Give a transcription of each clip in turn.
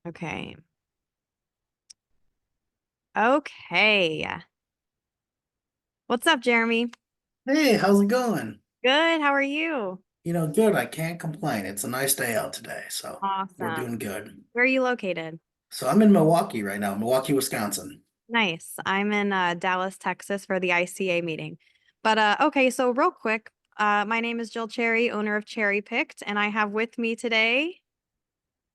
Okay. Okay. What's up, Jeremy? Hey, how's it going? Good. How are you? Good. I can't complain. It's a nice day out today, so we're Awesome. doing good. Where are you located? So I'm in Milwaukee right now, Milwaukee, Wisconsin. Nice. I'm in Dallas, Texas for the ICA meeting. But okay, so real quick, my name is Jill Cherry, owner of Cherry Picked, and I have with me today.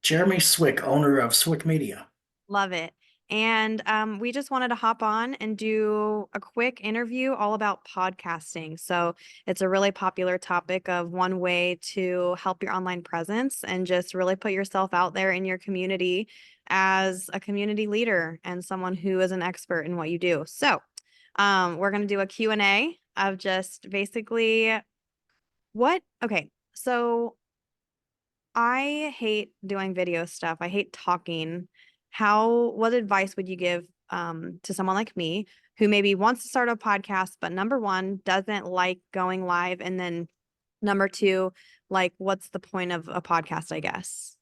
Jeremy Swick, owner of Swick Media. Love it. And we just wanted to hop on and do a quick interview all about podcasting. So it's a really popular topic of one way to help your online presence and just really put yourself out there in your community as a community leader and someone who is an expert in what you do. So we're going to do a Q&A of just basically okay. So I hate doing video stuff. I hate talking. What advice would you give to someone like me who maybe wants to start a podcast, but number one, doesn't like going live, and then number two, like, what's the point of a podcast, I guess?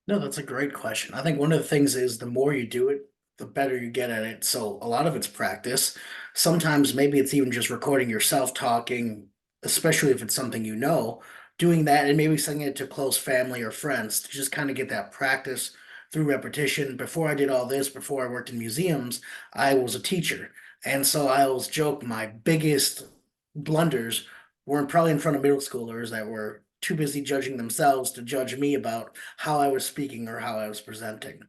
No, that's a great question. I think one of the things is the more you do it, the better you get at it. So a lot of it's practice. Sometimes maybe it's even just recording yourself talking, especially if it's something you know, doing that and maybe sending it to close family or friends to just kind of get that practice through repetition. Before I did all this, before I worked in museums, I was a teacher. And so I always joke my biggest blunders weren't probably in front of middle schoolers that were too busy judging themselves to judge me about how I was speaking or how I was presenting.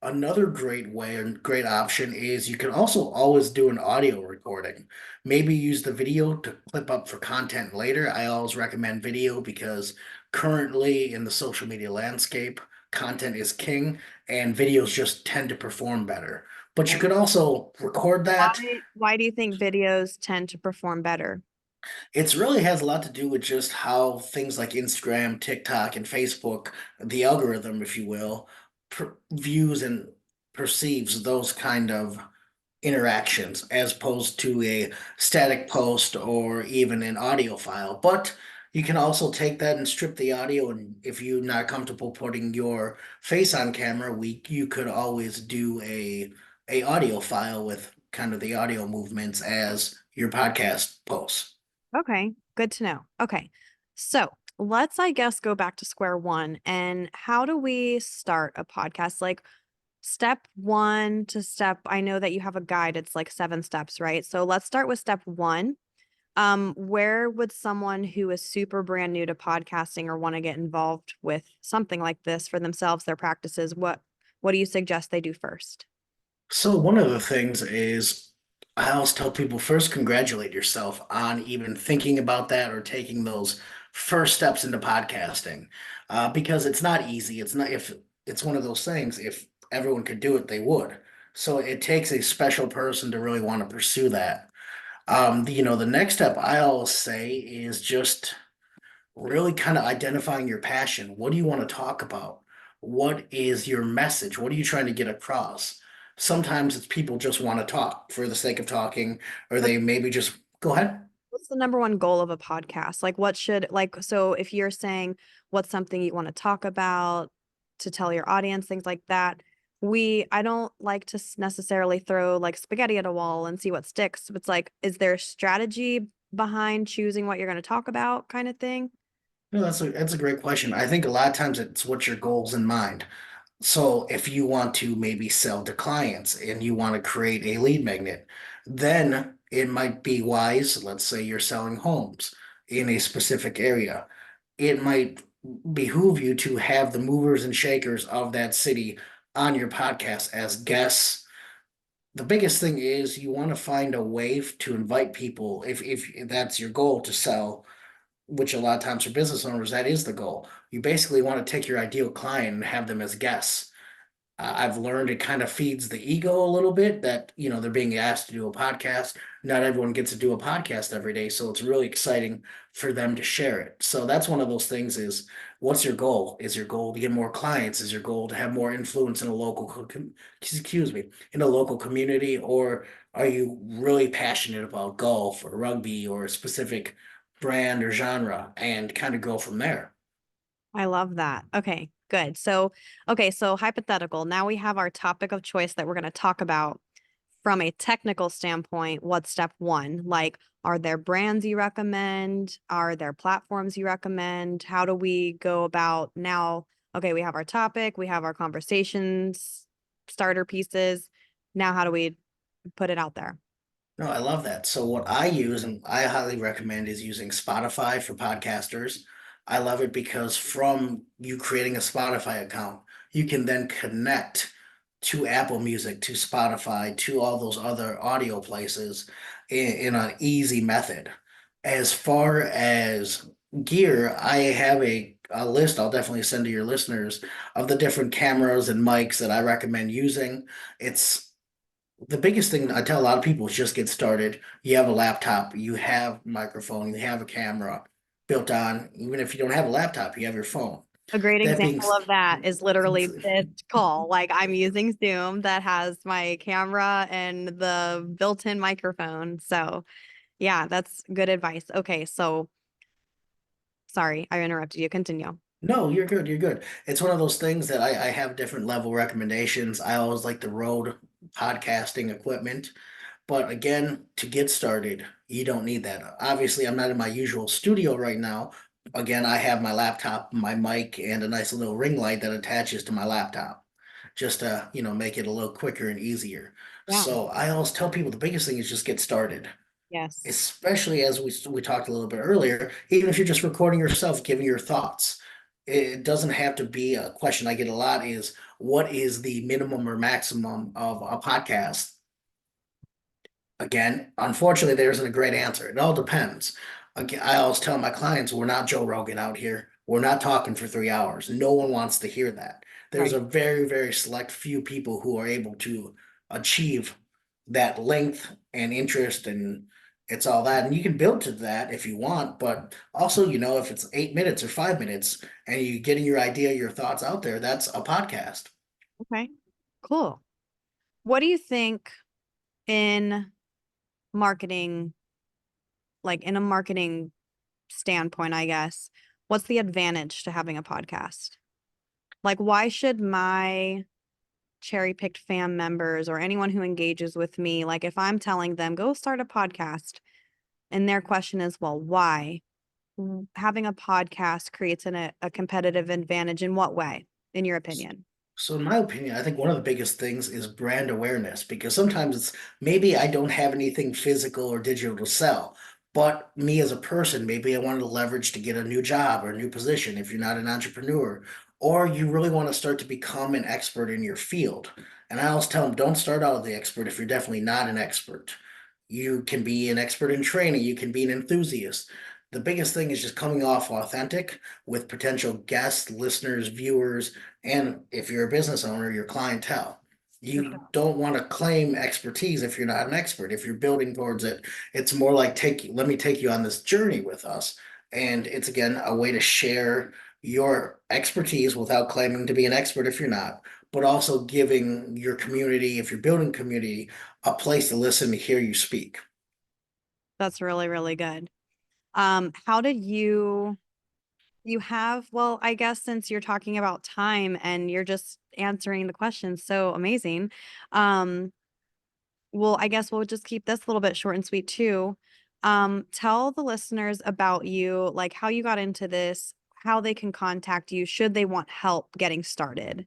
Another great way and great option is you can also always do an audio recording. Maybe use the video to clip up for content later. I always recommend video because currently in the social media landscape, content is king and videos just tend to perform better. But you Right. could also record that. Why do you think videos tend to perform better? It's really has a lot to do with just how things like Instagram, TikTok, and Facebook, the algorithm, if you will, views and perceives those kind of interactions as opposed to a static post or even an audio file. But you can also take that and strip the audio, and if you're not comfortable putting your face on camera, you could always do a audio file with kind of the audio movements as your podcast posts. Okay, good to know. Okay, so let's, I guess, go back to square one. And how do we start a podcast? Like, step one to step, I know that you have a guide, it's like 7 steps, right? So let's start with step one. Where would someone who is super brand new to podcasting or want to get involved with something like this for themselves, their practices, what do you suggest they do first? So one of the things is I always tell people first congratulate yourself on even thinking about that or taking those first steps into podcasting, because it's not easy. It's not if it's one of those things. If everyone could do it, they would. So it takes a special person to really want to pursue that. The next step I always say is just really kind of identifying your passion. What do you want to talk about? What is your message? What are you trying to get across? Sometimes it's people just want to talk for the sake of talking, or they maybe just go ahead. What's the number one goal of a podcast? Like, what should, like, so if you're saying what's something you want to talk about to tell your audience, things like that, I don't like to necessarily throw like spaghetti at a wall and see what sticks. It's like, is there a strategy behind choosing what you're going to talk about kind of thing? No, that's a great question. I think a lot of times it's what's your goals in mind. So if you want to maybe sell to clients and you want to create a lead magnet, then it might be wise. Let's say you're selling homes in a specific area. It might behoove you to have the movers and shakers of that city on your podcast as guests. The biggest thing is you want to find a way to invite people if that's your goal to sell, which a lot of times for business owners, that is the goal. You basically want to take your ideal client and have them as guests. I've learned it kind of feeds the ego a little bit that, they're being asked to do a podcast. Not everyone gets to do a podcast every day, so it's really exciting for them to share it. So that's one of those things is what's your goal? Is your goal to get more clients? Is your goal to have more influence in a excuse me, in a local community? Or are you really passionate about golf or rugby or a specific brand or genre and kind of go from there? I love that. Okay, good. So, okay, so hypothetical. Now we have our topic of choice that we're going to talk about from a technical standpoint. What's step one? Like, are there brands you recommend? Are there platforms you recommend? How do we go about now? Okay, we have our topic, we have our conversations, starter pieces. Now, how do we put it out there? No, I love that. So what I use and I highly recommend is using Spotify for podcasters. I love it because from you creating a Spotify account, you can then connect to Apple Music, to Spotify, to all those other audio places in an easy method. As far as gear, I have a list I'll definitely send to your listeners of the different cameras and mics that I recommend using. It's the biggest thing I tell a lot of people is just get started. You have a laptop, you have a microphone, you have a camera built on. Even if you don't have a laptop, you have your phone. A great That being, example of that is literally this call. Like I'm using Zoom that has my camera and the built-in microphone. So, yeah, that's good advice. Okay, so sorry, I interrupted you. Continue. no, you're good. You're good. It's one of those things that I have different level recommendations. I always like the Rode podcasting equipment. But again, to get started, you don't need that. Obviously, I'm not in my usual studio right now. Again, I have my laptop, my mic, and a nice little ring light that attaches to my laptop, just to, make it a little quicker and easier. Yeah. So I always tell people the biggest thing is just get started, Yes. especially as we talked a little bit earlier, even if you're just recording yourself, giving your thoughts. It doesn't have to be a question I get a lot is what is the minimum or maximum of a podcast? Again, unfortunately, there isn't a great answer. It all depends. Again, I always tell my clients, we're not Joe Rogan out here. We're not talking for 3 hours. No one wants to hear that. There's Right. a very, very select few people who are able to achieve that length and interest, and it's all that. And you can build to that if you want, but also, if it's 8 minutes or 5 minutes and you getting your idea, your thoughts out there, that's a podcast. Okay. Cool. What do you think in marketing, like in a marketing standpoint, I guess, what's the advantage to having a podcast? Like, why should my cherry picked fam members or anyone who engages with me, like if I'm telling them, go start a podcast, and their question is, well, why? Having a podcast creates a competitive advantage in what way, in your opinion? So, in my opinion, I think one of the biggest things is brand awareness because sometimes it's maybe I don't have anything physical or digital to sell, but me as a person, maybe I wanted to leverage to get a new job or a new position if you're not an entrepreneur, or you really want to start to become an expert in your field. And I always tell them, don't start out as the expert if you're definitely not an expert. You can be an expert in training, you can be an enthusiast. The biggest thing is just coming off authentic with potential guests, listeners, viewers, and if you're a business owner, your clientele. For You sure. don't want to claim expertise if you're not an expert. If you're building towards it, it's more like let me take you on this journey with us. And it's again a way to share your expertise without claiming to be an expert if you're not, but also giving your community, if you're building community, a place to listen to hear you speak. That's really, really good. How did you have, well, I guess since you're talking about time and you're just answering the questions so amazing. Um, well, I guess we'll just keep this a little bit short and sweet too. Tell the listeners about you, like how you got into this, how they can contact you should they want help getting started.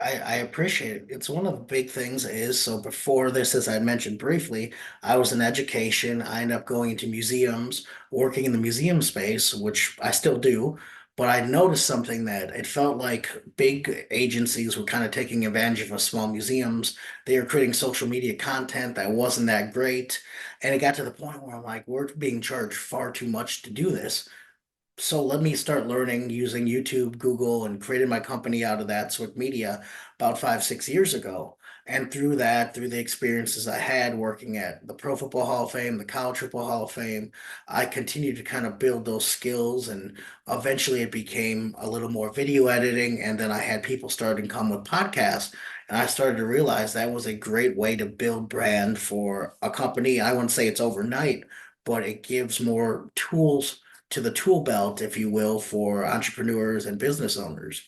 I appreciate it. It's one of the big things is so before this, as I mentioned briefly, I was in education. I ended up going into museums, working in the museum space, which I still do. But I noticed something that it felt like big agencies were kind of taking advantage of us small museums. They were creating social media content that wasn't that great. And it got to the point where I'm like, we're being charged far too much to do this. So let me start learning using YouTube, Google, and created my company out of that, Swick Media, about 5, 6 years ago. And through that, through the experiences I had working at the Pro Football Hall of Fame, the College Football Hall of Fame, I continued to kind of build those skills. And eventually it became a little more video editing. And then I had people starting to come with podcasts. And I started to realize that was a great way to build brand for a company. I wouldn't say it's overnight, but it gives more tools to the tool belt, if you will, for entrepreneurs and business owners.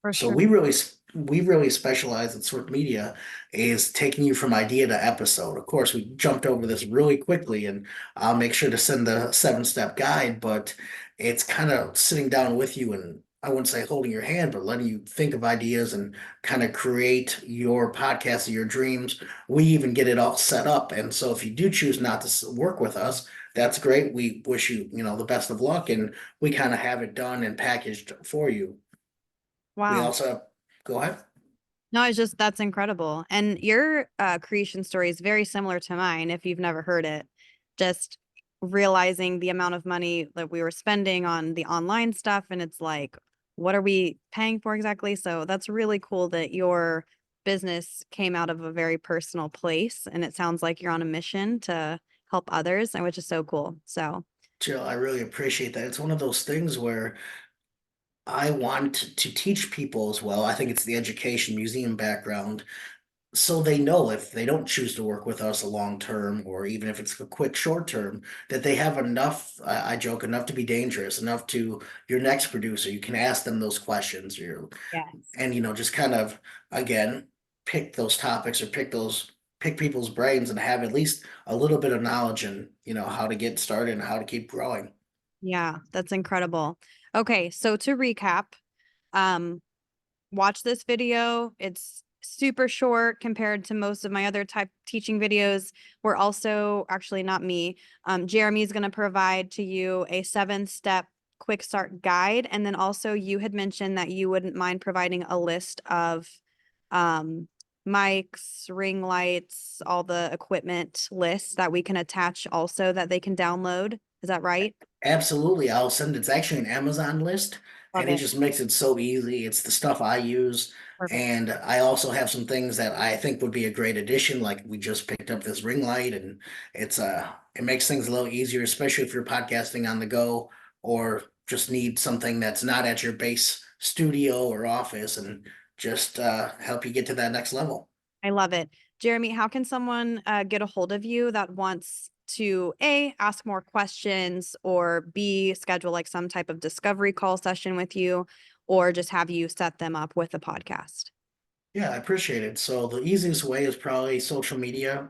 For So sure. we really specialize in Swick Media is taking you from idea to episode. Of course, we jumped over this really quickly, and I'll make sure to send the 7-step guide, but it's kind of sitting down with you and I wouldn't say holding your hand, but letting you think of ideas and kind of create your podcast of your dreams. We even get it all set up. And so if you do choose not to work with us, that's great. We wish you, the best of luck, and we kind of have it done and packaged for you. We Wow. also go ahead. No, it's just that's incredible. And your creation story is very similar to mine if you've never heard it. Just realizing the amount of money that we were spending on the online stuff and it's like what are we paying for exactly? So that's really cool that your business came out of a very personal place and it sounds like you're on a mission to help others and which is so cool. So, Jill, I really appreciate that. It's one of those things where I want to teach people as well. I think it's the education museum background. So they know if they don't choose to work with us a long term, or even if it's a quick short term, that they have enough, I joke, enough to be dangerous, enough to your next producer. You can ask them those questions, yes. and just kind of again pick those topics or pick people's brains and have at least a little bit of knowledge and how to get started and how to keep growing. Yeah, that's incredible. Okay, so to recap, um watch this video. It's super short compared to most of my other type teaching videos. We're also actually not me. Jeremy's going to provide to you a 7-step quick start guide. And then also you had mentioned that you wouldn't mind providing a list of um, mics, ring lights, all the equipment lists that we can attach also that they can download. Is that right? Absolutely. I'll send it's actually an Amazon list Love and it it. just makes it so easy. It's the stuff I use. Perfect. And I also have some things that I think would be a great addition. Like we just picked up this ring light and it makes things a little easier, especially if you're podcasting on the go or just need something that's not at your base studio or office and just help you get to that next level. I love it. Jeremy, how can someone get a hold of you that wants to A, ask more questions or B, schedule like some type of discovery call session with you or just have you set them up with a podcast? Yeah, I appreciate it. So the easiest way is probably social media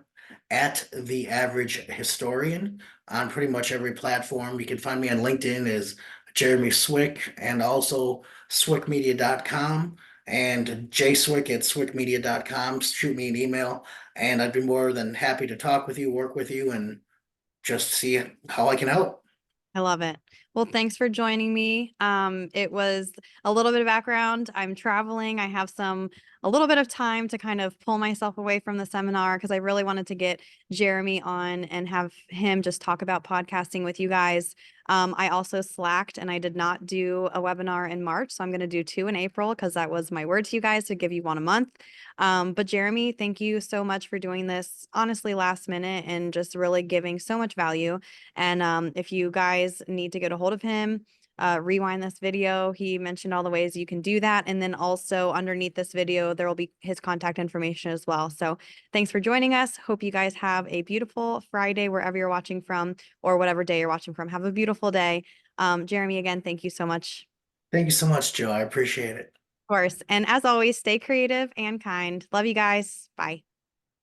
at the average historian on pretty much every platform. You can find me on LinkedIn as Jeremy Swick and also swickmedia.com and jswick at swickmedia.com. Shoot me an email and I'd be more than happy to talk with you, work with you, and just see how I can help. I love it. Well, thanks for joining me. It was a little bit of background. I'm traveling. I have a little bit of time to kind of pull myself away from the seminar because I really wanted to get Jeremy on and have him just talk about podcasting with you guys. I also slacked and I did not do a webinar in March. So I'm going to do 2 in April because that was my word to you guys to give you one a month. But Jeremy, thank you so much for doing this honestly last minute and just really giving so much value. And if you guys need to get a hold of him, rewind this video. He mentioned all the ways you can do that. And then also underneath this video, there will be his contact information as well. So thanks for joining us. Hope you guys have a beautiful Friday wherever you're watching from or whatever day you're watching from. Have a beautiful day. Jeremy, again, thank you so much. Thank you so much, Joe. I appreciate it. Of course. And as always, stay creative and kind. Love you guys. Bye.